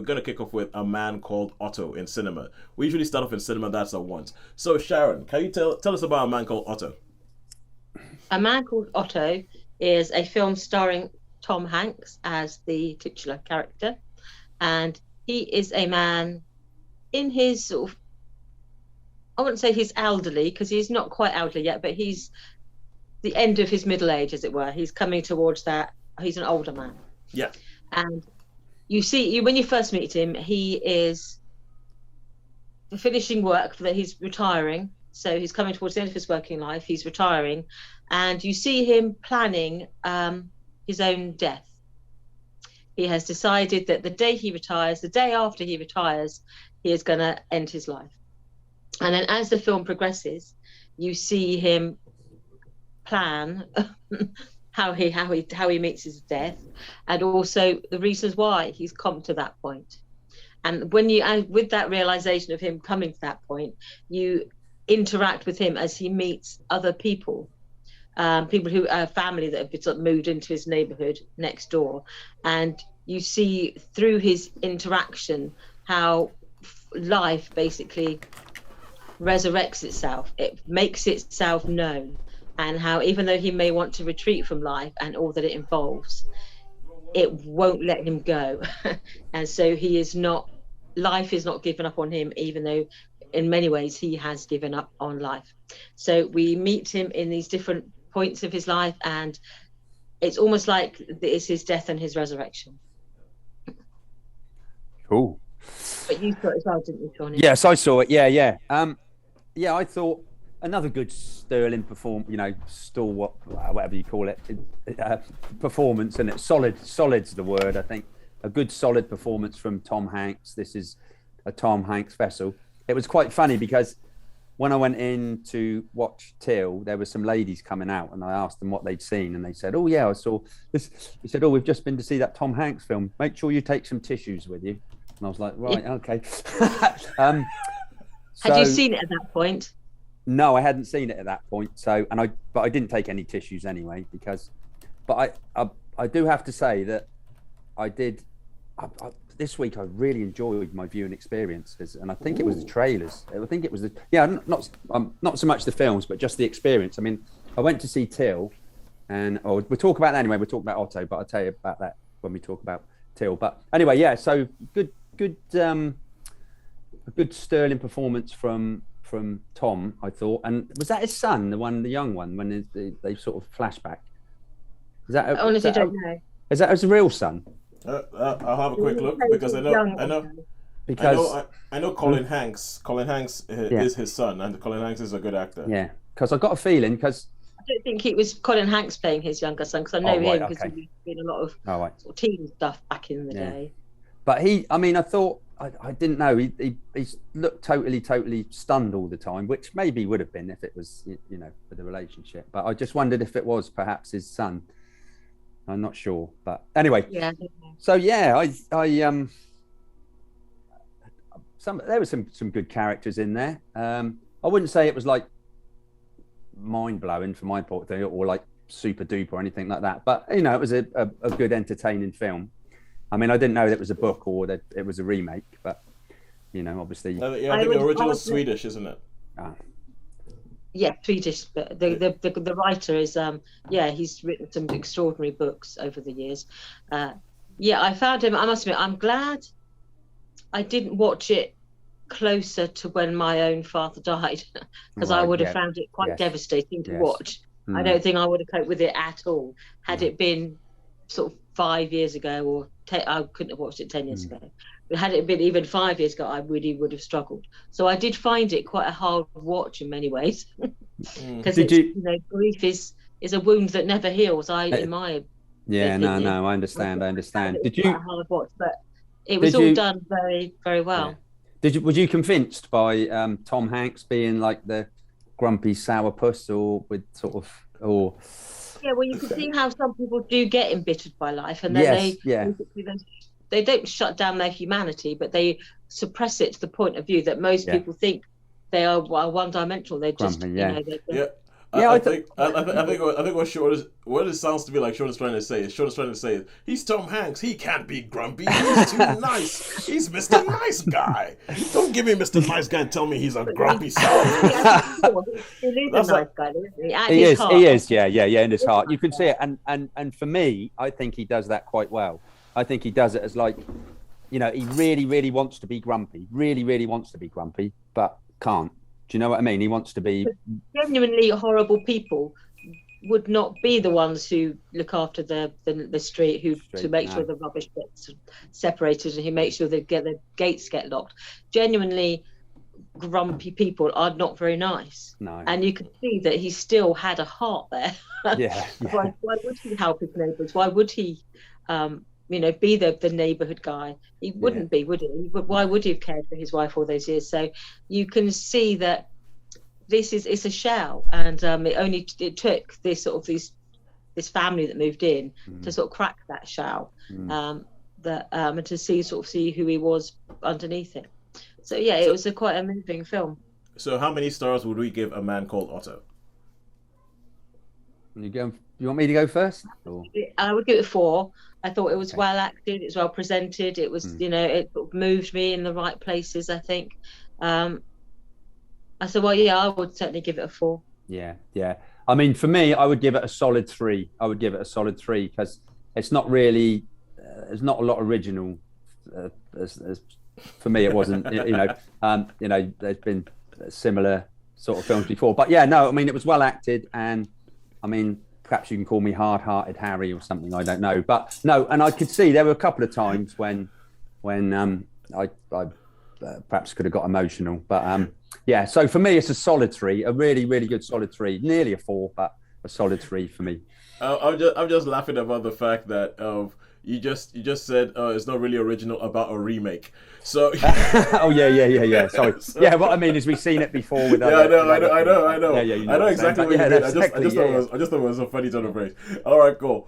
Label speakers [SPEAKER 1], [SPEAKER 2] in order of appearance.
[SPEAKER 1] going to kick off with A Man Called Otto in cinema. We usually start off in cinema, that's at once. So, Sharon, can you tell us about A Man Called Otto?
[SPEAKER 2] A Man Called Otto is a film starring Tom Hanks as the titular character. And he is a man in his sort of, I wouldn't say he's elderly because he's not quite elderly yet, but he's the end of his middle age, as it were. He's coming towards that. He's an older man.
[SPEAKER 1] Yeah.
[SPEAKER 2] And you see, when you first meet him, he is finishing work that he's retiring. So he's coming towards the end of his working life. He's retiring. And you see him planning his own death. He has decided that the day he retires, the day after he retires, he is going to end his life. And then as the film progresses, you see him plan how he meets his death, and also the reasons why he's come to that point. And with that realization of him coming to that point, you interact with him as he meets other people. People who are family that have sort of moved into his neighborhood next door, and you see through his interaction how life basically resurrects itself. It makes itself known, and how even though he may want to retreat from life and all that it involves, it won't let him go. And so life is not given up on him, even though in many ways he has given up on life. So we meet him in these different points of his life, and it's almost like it's his death and his resurrection.
[SPEAKER 3] Cool.
[SPEAKER 2] But you saw it as well, didn't you, Sean?
[SPEAKER 3] Yes, I saw it. Yeah. I thought another good sterling stalwart, whatever you call it, performance, and it's solid's the word. I think a good solid performance from Tom Hanks. This is a Tom Hanks vessel. It was quite funny because when I went in to watch Till, there were some ladies coming out, and I asked them what they'd seen, and they said, "Oh yeah, I saw this." He said, "Oh, we've just been to see that Tom Hanks film. Make sure you take some tissues with you." And I was like, "Right, okay."
[SPEAKER 2] Had you seen it at that point?
[SPEAKER 3] No, I hadn't seen it at that point. So, but I didn't take any tissues anyway but I do have to say that I did. This week I really enjoyed my viewing experiences, and I think it was the trailers. I think it was not so much the films, but just the experience. I mean, I went to see Till, and we'll talk about that anyway. We'll talk about Otto, but I'll tell you about that when we talk about Till. But anyway, yeah. So a good sterling performance from Tom, I thought. And was that his son, the young one, when they sort of flashback? Is that?
[SPEAKER 2] I honestly don't know.
[SPEAKER 3] Is that his real son?
[SPEAKER 1] I'll have a quick look because I know Colin Hanks. Colin Hanks is his son, and Colin Hanks is a good actor.
[SPEAKER 3] Yeah, because I got a feeling I
[SPEAKER 2] don't think it was Colin Hanks playing his younger son, because I know him because he's been a lot of sort of teen stuff back in the day.
[SPEAKER 3] But I thought I didn't know he looked totally stunned all the time, which maybe would have been if it was for the relationship. But I just wondered if it was perhaps his son. I'm not sure, but anyway.
[SPEAKER 2] Yeah.
[SPEAKER 3] So yeah, there were some good characters in there. I wouldn't say it was like mind blowing from my point of view, or like super duper or anything like that. But it was a good entertaining film. I mean, I didn't know that it was a book or that it was a remake, but obviously.
[SPEAKER 1] I think the original is Swedish, isn't it?
[SPEAKER 2] Yeah, Swedish, but the writer is he's written some extraordinary books over the years. I found him. I must admit, I'm glad I didn't watch it closer to when my own father died, because I would have found it quite devastating to watch. I don't think I would have coped with it at all had it been sort of 5 years ago, or I couldn't have watched it 10 years ago. But had it been even 5 years ago, I really would have struggled. So I did find it quite a hard watch in many ways, because grief is a wound that never heals. I understand. Did you? Quite a hard watch, but it was all done very, very well.
[SPEAKER 3] Yeah. Was you convinced by Tom Hanks being like the grumpy sourpuss, or with sort of
[SPEAKER 2] Yeah, well, you can see how some people do get embittered by life, and then they don't shut down their humanity, but they suppress it to the point of view that most people think they are one-dimensional. They're just,
[SPEAKER 3] Yeah,
[SPEAKER 1] I think what it sounds to me like Sean is trying to say is he's Tom Hanks. He can't be grumpy. He's too nice. He's Mr. Nice Guy. Don't give me Mr. Nice Guy and tell me he's a grumpy self.
[SPEAKER 2] He is a nice guy, isn't he? At
[SPEAKER 3] He
[SPEAKER 2] his
[SPEAKER 3] is.
[SPEAKER 2] heart.
[SPEAKER 3] He is. Yeah. In his heart, you can see it. And for me, I think he does that quite well. I think he does it as like, he really, really wants to be grumpy. Really, really wants to be grumpy, but can't. Do you know what I mean? He wants to be.
[SPEAKER 2] Genuinely horrible people would not be the ones who look after the street, to make sure the rubbish gets separated and who make sure the gates get locked. Genuinely grumpy people are not very nice.
[SPEAKER 3] No.
[SPEAKER 2] And you can see that he still had a heart there.
[SPEAKER 3] Yeah.
[SPEAKER 2] Why would he help his neighbours? Why would he be the neighbourhood guy? He wouldn't be, would he? But why would he have cared for his wife all those years? So you can see that it's a shell, and it took this family that moved in to sort of crack that shell, and to see who he was underneath it. So yeah, it was quite a moving film.
[SPEAKER 1] So how many stars would we give A Man Called Otto?
[SPEAKER 3] You want me to go first? Or?
[SPEAKER 2] I would give it 4. I thought it was well acted, it was well presented, it was it sort of moved me in the right places, I think. I said, well, yeah, I would certainly give it a 4.
[SPEAKER 3] Yeah. I mean, for me, I would give it a solid 3. Because it's not really, there's not a lot original. For me, it wasn't. There's been similar sort of films before, but yeah, no, I mean, it was well acted, and I mean, perhaps you can call me hard-hearted Harry or something. I don't know, but no, and I could see there were a couple of times when I perhaps could have got emotional, but yeah. So for me, it's a solid 3, a really, really good solid 3, nearly a 4, but a solid 3 for me.
[SPEAKER 1] I'm just laughing about the fact that you just said it's not really original about a remake. So
[SPEAKER 3] oh yeah. Sorry. Yeah, what I mean is we've seen it before with other.
[SPEAKER 1] I know.
[SPEAKER 3] Yeah,
[SPEAKER 1] I know exactly what you mean.
[SPEAKER 3] Exactly,
[SPEAKER 1] I just thought it was a funny turn of phrase. All right, cool.